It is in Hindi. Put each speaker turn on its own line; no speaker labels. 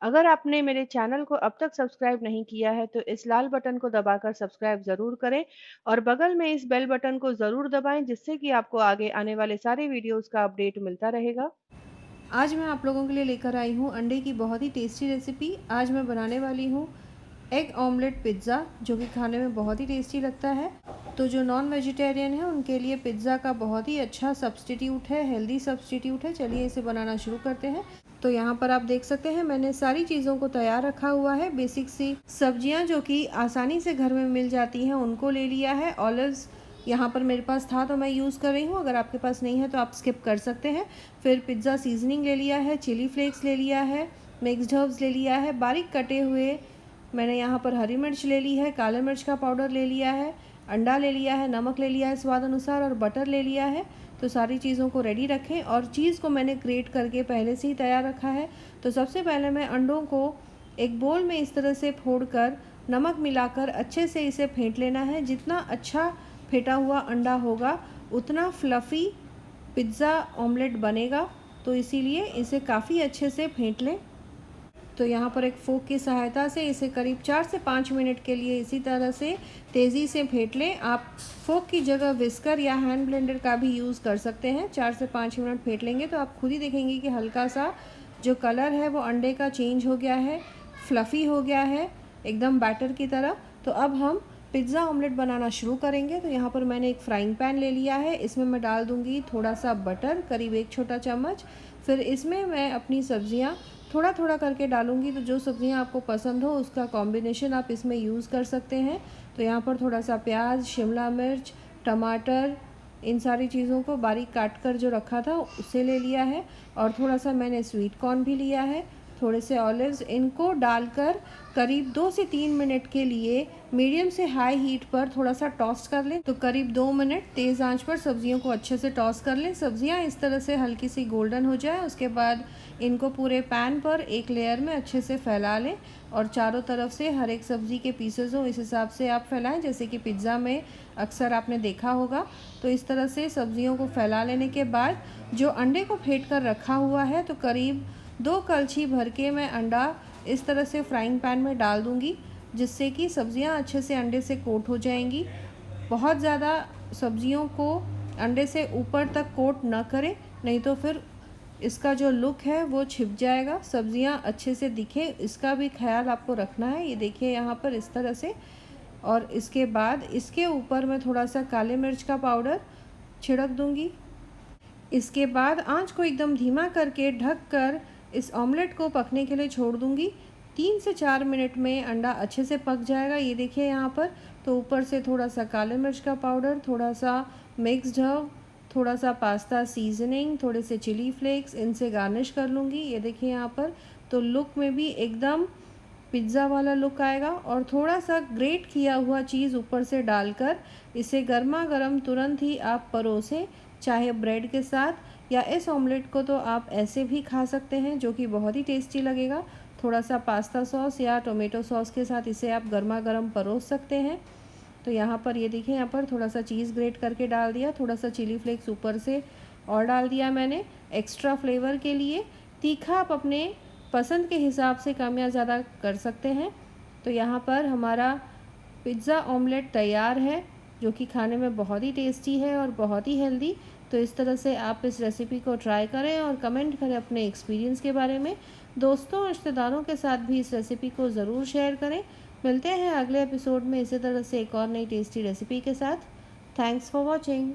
अगर आपने मेरे चैनल को अब तक सब्सक्राइब नहीं किया है तो इस लाल बटन को दबाकर सब्सक्राइब ज़रूर करें और बगल में इस बेल बटन को ज़रूर दबाएं जिससे कि आपको आगे आने वाले सारे वीडियोस का अपडेट मिलता रहेगा।
आज मैं आप लोगों के लिए लेकर आई हूँ अंडे की बहुत ही टेस्टी रेसिपी। आज मैं बनाने वाली हूँ एग ऑमलेट पिज़्ज़ा, जो कि खाने में बहुत ही टेस्टी लगता है। तो जो नॉन वेजिटेरियन है उनके लिए पिज़्ज़ा का बहुत ही अच्छा सब्स्टिट्यूट है, हेल्दी सब्स्टिट्यूट है। चलिए इसे बनाना शुरू करते हैं। तो यहाँ पर आप देख सकते हैं मैंने सारी चीज़ों को तैयार रखा हुआ है। बेसिक सी सब्जियाँ जो कि आसानी से घर में मिल जाती हैं उनको ले लिया है। ऑलिव्स यहाँ पर मेरे पास था तो मैं यूज़ कर रही हूँ, अगर आपके पास नहीं है तो आप स्किप कर सकते हैं। फिर पिज़्ज़ा सीजनिंग ले लिया है, चिली फ्लेक्स ले लिया है, मिक्स्ड हर्ब्स ले लिया है, बारीक कटे हुए मैंने यहाँ पर हरी मिर्च ले ली है, काले मिर्च का पाउडर ले लिया है, अंडा ले लिया है, नमक ले लिया है स्वाद अनुसार और बटर ले लिया है। तो सारी चीज़ों को रेडी रखें और चीज़ को मैंने ग्रेट करके पहले से ही तैयार रखा है। तो सबसे पहले मैं अंडों को एक बोल में इस तरह से फोड़कर नमक मिलाकर अच्छे से इसे फेंट लेना है। जितना अच्छा फेंटा हुआ अंडा होगा उतना फ्लफ़ी पिज़्ज़ा ऑमलेट बनेगा, तो इसीलिए इसे काफ़ी अच्छे से फेंट लें। तो यहाँ पर एक फोक की सहायता से इसे करीब 4 से 5 मिनट के लिए इसी तरह से तेज़ी से फेंट लें। आप फोक की जगह विस्कर या हैंड ब्लेंडर का भी यूज़ कर सकते हैं। 4 से 5 मिनट फेंट लेंगे तो आप खुद ही देखेंगे कि हल्का सा जो कलर है वो अंडे का चेंज हो गया है, फ्लफ़ी हो गया है, एकदम बैटर की तरह। तो अब हम पिज़्ज़ा ऑमलेट बनाना शुरू करेंगे। तो यहाँ पर मैंने एक फ्राइंग पैन ले लिया है, इसमें मैं डाल दूँगी थोड़ा सा बटर, करीब 1 छोटा चम्मच। फिर इसमें मैं अपनी सब्ज़ियाँ थोड़ा थोड़ा करके डालूँगी। तो जो सब्ज़ियाँ आपको पसंद हो उसका कॉम्बिनेशन आप इसमें यूज़ कर सकते हैं। तो यहाँ पर थोड़ा सा प्याज, शिमला मिर्च, टमाटर, इन सारी चीज़ों को बारीक काट कर जो रखा था उसे ले लिया है और थोड़ा सा मैंने स्वीट कॉर्न भी लिया है, थोड़े से ऑलिव्स, इनको डालकर करीब 2 से 3 मिनट के लिए मीडियम से हाई हीट पर थोड़ा सा टॉस्ट कर लें। तो करीब 2 मिनट तेज़ आंच पर सब्जियों को अच्छे से टॉस्ट कर लें। सब्जियां इस तरह से हल्की सी गोल्डन हो जाए उसके बाद इनको पूरे पैन पर एक लेयर में अच्छे से फैला लें और चारों तरफ से हर एक सब्ज़ी के पीसेस हो इस हिसाब से आप फैलाएं, जैसे कि पिज़्ज़ा में अक्सर आपने देखा होगा। तो इस तरह से सब्जियों को फैला लेने के बाद जो अंडे को फेंट कर रखा हुआ है तो करीब 2 कलछी भर के मैं अंडा इस तरह से फ्राइंग पैन में डाल दूँगी, जिससे कि सब्जियां अच्छे से अंडे से कोट हो जाएंगी। बहुत ज़्यादा सब्जियों को अंडे से ऊपर तक कोट ना करें, नहीं तो फिर इसका जो लुक है वो छिप जाएगा, सब्जियां अच्छे से दिखें इसका भी ख्याल आपको रखना है। ये देखिए यहाँ पर इस तरह से। और इसके बाद इसके ऊपर मैं थोड़ा सा काले मिर्च का पाउडर छिड़क दूँगी। इसके बाद आंच को एकदम धीमा करके ढक कर इस ऑमलेट को पकने के लिए छोड़ दूँगी। 3 से 4 मिनट में अंडा अच्छे से पक जाएगा। ये देखिए यहाँ पर। तो ऊपर से थोड़ा सा काले मिर्च का पाउडर, थोड़ा सा मिक्स्ड हर्ब, थोड़ा सा पास्ता सीजनिंग, थोड़े से चिली फ्लेक्स, इनसे गार्निश कर लूँगी। ये देखिए यहाँ पर। तो लुक में भी एकदम पिज़्ज़ा वाला लुक आएगा और थोड़ा सा ग्रेट किया हुआ चीज़ ऊपर से डालकर इसे गर्मा गर्म तुरंत ही आप परोसें, चाहे ब्रेड के साथ या इस ऑमलेट को तो आप ऐसे भी खा सकते हैं, जो कि बहुत ही टेस्टी लगेगा। थोड़ा सा पास्ता सॉस या टोमेटो सॉस के साथ इसे आप गर्मा गर्म परोस सकते हैं। तो यहाँ पर ये देखिए, यहाँ पर थोड़ा सा चीज़ ग्रेट करके डाल दिया, थोड़ा सा चिली फ्लेक्स ऊपर से और डाल दिया मैंने एक्स्ट्रा फ्लेवर के लिए। तीखा आप अपने पसंद के हिसाब से कम या ज़्यादा कर सकते हैं। तो यहाँ पर हमारा पिज़्ज़ा ऑमलेट तैयार है, जो कि खाने में बहुत ही टेस्टी है और बहुत ही हेल्दी। तो इस तरह से आप इस रेसिपी को ट्राई करें और कमेंट करें अपने एक्सपीरियंस के बारे में। दोस्तों और रिश्तेदारों के साथ भी इस रेसिपी को ज़रूर शेयर करें। मिलते हैं अगले एपिसोड में इसी तरह से एक और नई टेस्टी रेसिपी के साथ। Thanks for watching.